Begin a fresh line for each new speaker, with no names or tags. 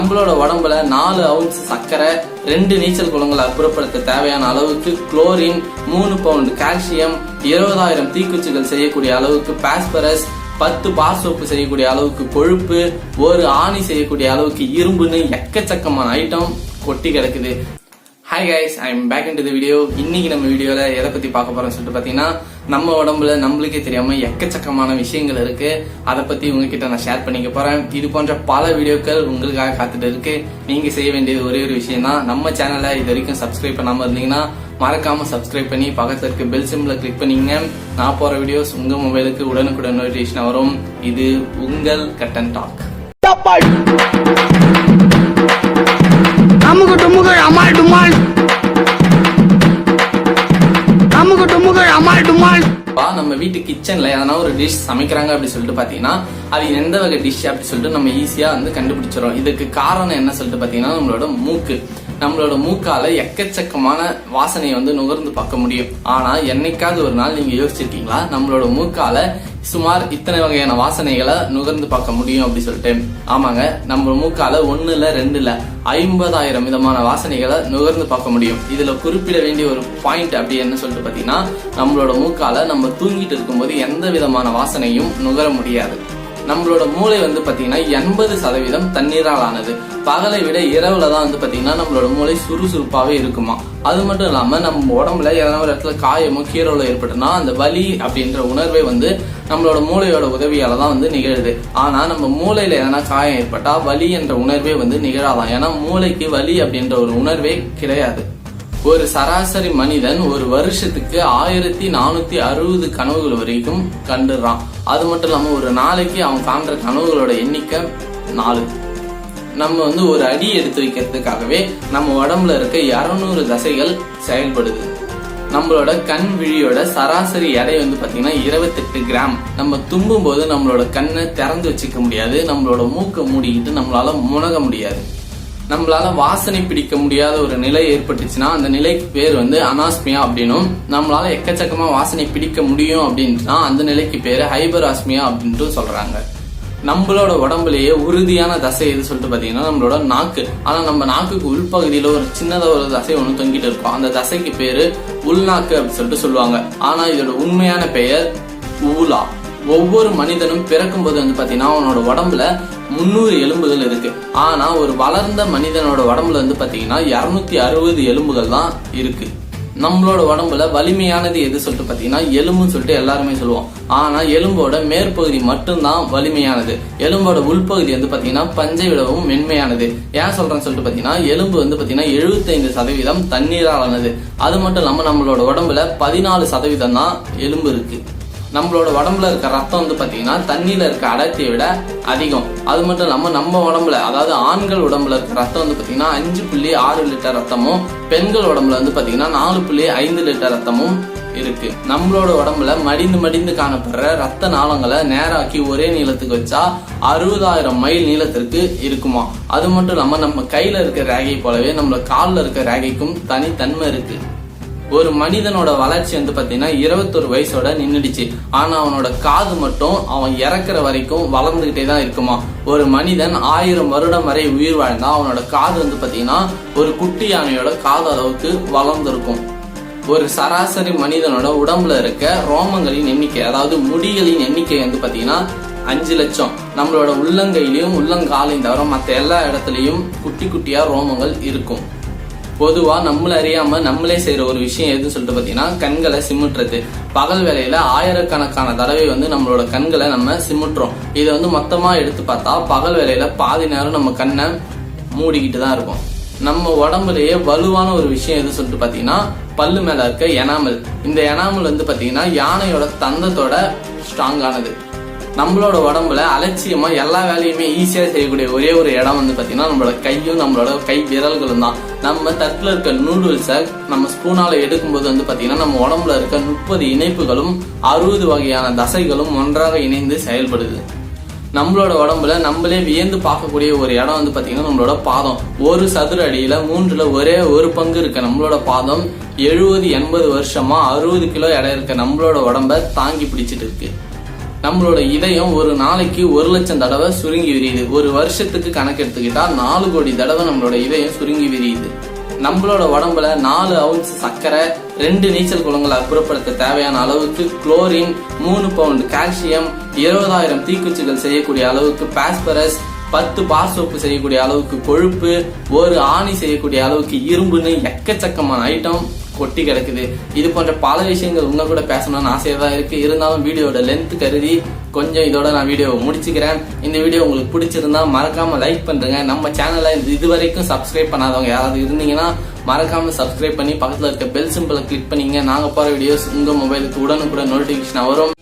நம்மளோட உடம்புல 4 ounce சர்க்கரை, 2 நீச்சல் குளங்களை அப்புறப்படுத்த தேவையான அளவுக்கு குளோரின், 3 பவுண்ட் கால்சியம், 20,000 தீக்குச்சிகள் செய்யக்கூடிய அளவுக்கு பாஸ்பரஸ், 10 பார் சோப்பு செய்யக்கூடிய அளவுக்கு கொழுப்பு, 1 ஆணி செய்யக்கூடிய அளவுக்கு இரும்புன்னு எக்கச்சக்கமான ஐட்டம் கொட்டி கிடக்குது. Hi guys, I am back into the video. இன்னைக்கு நம்ம வீடியோல எதை பத்தி பார்க்க போறோம்னு சொல்லிட்டு பாத்தீங்கன்னா, நம்ம உடம்புல நம்மளுக்கே தெரியாம எக்கச்சக்கமான விஷயங்கள் இருக்கு. அதை பத்தி உங்ககிட்ட நான் ஷேர் பண்ணிக்க போறேன். இது போன்ற பல வீடியோக்கள் உங்களுக்காக காத்துட்டு இருக்கு. நீங்க செய்ய வேண்டியது ஒரே ஒரு விஷயம் தான், நம்ம சேனலை இது வரைக்கும் சப்ஸ்கிரைப் பண்ணாம இருந்தீங்கன்னா மறக்காம சப்ஸ்கிரைப் பண்ணி பக்கத்துல இருக்க பெல் சிம்பிள கிளிக் பண்ணீங்க. நான் போற வீடியோஸ் உங்க மொபைலுக்கு உடனுக்குடன் நோட்டிபிகேஷன் வரும். இது உங்கள் கட்டன் டாக். நம்ம வீட்டு கிச்சன்ல எதனா ஒரு டிஷ் சமைக்கிறாங்க அப்படி சொல்லிட்டு பாத்தீங்கன்னா, அது எந்த வகை டிஷ் அப்படி சொல்லிட்டு நம்ம ஈஸியா கண்டுபிடிச்சிடும். இதுக்கு காரணம் என்ன சொல்லிட்டு பாத்தீங்கன்னா, நம்மளோட மூக்கு. நம்மளோட மூக்கால எக்கச்சக்கமான வாசனையை நுகர்ந்து பார்க்க முடியும். ஆனா என்னைக்காவது ஒரு நாள் நீங்க யோசிச்சிருக்கீங்களா, நம்மளோட மூக்கால சுமார் இத்தனை வகையான வாசனைகளை நுகர்ந்து பார்க்க முடியும் அப்படி சொல்லிட்டு? ஆமாங்க, நம்ம மூக்கால 1 இல்ல 2 இல்ல 50,000 விதமான வாசனைகளை நுகர்ந்து பார்க்க முடியும். இதுல குறிப்பிட வேண்டிய ஒரு பாயிண்ட் அப்படி என்ன சொல்லிட்டு பாத்தீங்கன்னா, நம்மளோட மூக்கால நம்ம தூங்கிட்டு இருக்கும்போது எந்த விதமான வாசனையும் நுகர முடியாது. நம்மளோட மூளை பாத்தீங்கன்னா 80% தண்ணீரால் ஆனது. பகலை விட இரவுல தான் பாத்தீங்கன்னா நம்மளோட மூளை சுறுசுறுப்பாவே இருக்குமா. அது மட்டும் இல்லாம நம்ம உடம்புல ஏதாவது ஒரு இடத்துல காயமோ கீரலோ ஏற்பட்டுனா அந்த வலி அப்படின்ற உணர்வே நம்மளோட மூளையோட உதவியால தான் நிகழுது. ஆனா நம்ம மூளையில எதனா காயம் ஏற்பட்டா வலி என்ற உணர்வே நிகழாதான். ஏன்னா மூளைக்கு வலி அப்படின்ற ஒரு உணர்வே கிடையாது. ஒரு சராசரி மனிதன் ஒரு வருஷத்துக்கு 1460 கனவுகள் வரைக்கும் கண்டுறான். அது மட்டும் இல்லாம ஒரு நாளைக்கு அவன் காண்ற கனவுகளோட எண்ணிக்கை 4. நம்ம ஒரு அடி எடுத்து வைக்கிறதுக்காகவே நம்ம உடம்புல இருக்க 200 தசைகள் செயல்படுது. நம்மளோட கண் விழியோட சராசரி எடை பாத்தீங்கன்னா 28 கிராம். நம்ம தும்பும் போது நம்மளோட கண்ணை திறந்து வச்சுக்க முடியாது. நம்மளோட மூக்கை மூடிக்கிட்டு நம்மளால முனக முடியாது. நம்மளால வாசனை பிடிக்க முடியாத ஒரு நிலை ஏற்பட்டுச்சுன்னா அந்த நிலைக்கு பேர் அனாஸ்மியா அப்படின்னும், நம்மளால எக்கச்சக்கமா வாசனை பிடிக்க முடியும் அப்படின்னா அந்த நிலைக்கு பேரு ஹைபராஸ்மியா அப்படின்ட்டு சொல்றாங்க. நம்மளோட உடம்புலயே உறுதியான தசை எது சொல்லிட்டு பாத்தீங்கன்னா நம்மளோட நாக்கு. ஆனா நம்ம நாக்குக்கு உள்பகுதியில ஒரு சின்னதா ஒரு தசை தொங்கிட்டு இருக்கும். அந்த தசைக்கு பேரு உள்நாக்கு அப்படின்னு சொல்லிட்டு சொல்லுவாங்க. ஆனா இதோட உண்மையான பெயர் ஊலா. ஒவ்வொரு மனிதனும் பிறக்கும் போது பாத்தீங்கன்னா அவனோட உடம்புல 300 எலும்புகள் இருக்கு. ஆனா ஒரு வளர்ந்த மனிதனோட உடம்புல பாத்தீங்கன்னா 260 எலும்புகள் தான் இருக்கு. நம்மளோட உடம்புல வலிமையானது எது சொல்லிட்டு பாத்தீங்கன்னா எலும்புன்னு சொல்லிட்டு எல்லாருமே சொல்லுவோம். ஆனா எலும்போட மேற்பகுதி மட்டும்தான் வலிமையானது. எலும்போட உள்பகுதி பாத்தீங்கன்னா பஞ்சை விடவும் மென்மையானது. ஏன் சொல்றேன்னு சொல்லிட்டு பாத்தீங்கன்னா, எலும்பு பாத்தீங்கன்னா 75% தண்ணீரால் ஆனது. அது மட்டும் இல்லாம நம்மளோட உடம்புல 14% தான் எலும்பு இருக்கு. நம்மளோட உடம்புல இருக்க ரத்தம் பாத்தீங்கன்னா தண்ணியில இருக்க அடர்த்தியை விட அதிகம். அது மட்டும் இல்லாம நம்ம உடம்புல, அதாவது ஆண்கள் உடம்புல இருக்க ரத்தம் பாத்தீங்கன்னா 5.6 லிட்டர் ரத்தமும், பெண்கள் உடம்புல பாத்தீங்கன்னா 4.5 லிட்டர் ரத்தமும் இருக்கு. நம்மளோட உடம்புல மடிந்து காணப்படுற ரத்த நாளங்களை நேராக்கி ஒரே நீளத்துக்கு வச்சா 60,000 மைல் நீளத்திற்கு இருக்குமா. அது மட்டும் இல்லாம நம்ம கையில இருக்க ரேகை போலவே நம்ம கால்ல இருக்க ரேகைக்கும் தனித்தன்மை இருக்கு. ஒரு மனிதனோட வளர்ச்சி பாத்தீங்கன்னா 21 வயசோட நின்னுடுச்சு. ஆனா அவனோட காது மட்டும் அவன் இறக்குற வரைக்கும் வளர்ந்துகிட்டே தான் இருக்குமா. ஒரு மனிதன் 1000 வருடம் வரை உயிர் வாழ்ந்தா அவனோட காது பாத்தீங்கன்னா ஒரு குட்டி யானையோட காது அளவுக்கு வளர்ந்துருக்கும். ஒரு சராசரி மனிதனோட உடம்புல இருக்க ரோமங்களின் எண்ணிக்கை, அதாவது முடிகளின் எண்ணிக்கை பாத்தீங்கன்னா 5 லட்சம். நம்மளோட உள்ளங்கையிலையும் உள்ளங்காலையும் தவிர மற்ற எல்லா இடத்துலயும் குட்டி குட்டியா ரோமங்கள் இருக்கும். பொதுவா நம்மள அறியாம நம்மளே செய்யற ஒரு விஷயம் எதுன்னு சொல்லிட்டு பாத்தீங்கன்னா கண்களை சிமிட்டுறது. பகல் வேலையில ஆயிரக்கணக்கான தடவை நம்மளோட கண்களை நம்ம சிமிட்டுறோம். இதை மொத்தமா எடுத்து பார்த்தா பகல் வேலையில பாதி நேரம் நம்ம கண்ணை மூடிக்கிட்டு தான் இருக்கும். நம்ம உடம்புலயே வலுவான ஒரு விஷயம் எது சொல்லிட்டு பாத்தீங்கன்னா பல்லு மேல இருக்க எனாமல். இந்த எனாமல் பாத்தீங்கன்னா யானையோட தந்தத்தோட ஸ்ட்ராங்கானது. நம்மளோட உடம்புல அலட்சியமா எல்லா வேலையுமே ஈஸியா செய்யக்கூடிய ஒரே ஒரு இடம் பாத்தீங்கன்னா நம்மளோட கையும் நம்மளோட கை விரல்களும் தான். நம்ம தட்டுல இருக்க நூடுல்ஸை நம்ம ஸ்பூனால எடுக்கும்போது பாத்தீங்கன்னா நம்ம உடம்புல இருக்க 30 இணைப்புகளும் 60 வகையான தசைகளும் ஒன்றாக இணைந்து செயல்படுது. நம்மளோட உடம்புல நம்மளே வியந்து பார்க்கக்கூடிய ஒரு இடம் பாத்தீங்கன்னா நம்மளோட பாதம். ஒரு சதுர அடியில 3ல் ஒரே ஒரு பங்கு இருக்க நம்மளோட பாதம் 70-80 வருஷமா 60 கிலோ எடை இருக்க நம்மளோட உடம்ப தாங்கி பிடிச்சிட்டு இருக்கு. நம்மளோட இதயம் ஒரு நாளைக்கு 1,00,000 தடவை சுருங்கி விரியுது. ஒரு வருஷத்துக்கு கணக்கு எடுத்துக்கிட்டா 4 கோடி தடவை நம்மளோட இதயம் சுருங்கி விரியுது. நம்மளோட உடம்புல 4 அவுன்ஸ் சர்க்கரை, 2 நீச்சல் குளங்களை அப்புறப்படுத்த தேவையான அளவுக்கு குளோரின், 3 பவுண்ட் கால்சியம், 20,000 தீக்குச்சிகள் செய்யக்கூடிய அளவுக்கு பாஸ்பரஸ், 10 பார் சோப்பு செய்யக்கூடிய அளவுக்கு கொழுப்பு, 1 ஆணி செய்யக்கூடிய அளவுக்கு இரும்புன்னு எக்கச்சக்கமான ஐட்டம் கொட்டி கிடக்குது. இது போன்ற பல விஷயங்கள் உங்க கூட பேசணும்னு ஆசையா தான் இருக்கு. இருந்தாலும் வீடியோட லென்த் கருதி கொஞ்சம் இதோட நான் வீடியோவை முடிச்சுக்கிறேன். இந்த வீடியோ உங்களுக்கு பிடிச்சிருந்தா மறக்காம லைக் பண்றேங்க. நம்ம சேனலை இது வரைக்கும் சப்ஸ்கிரைப் பண்ணாதவங்க யாராவது இருந்தீங்கன்னா மறக்காம சப்ஸ்கிரைப் பண்ணி பக்கத்துல இருக்க பெல் சிம்பிளை கிளிக் பண்ணீங்க. நாங்க போற வீடியோஸ் உங்க மொபைலுக்கு உடனுக்குடன் நோட்டிபிகேஷன் வரும்.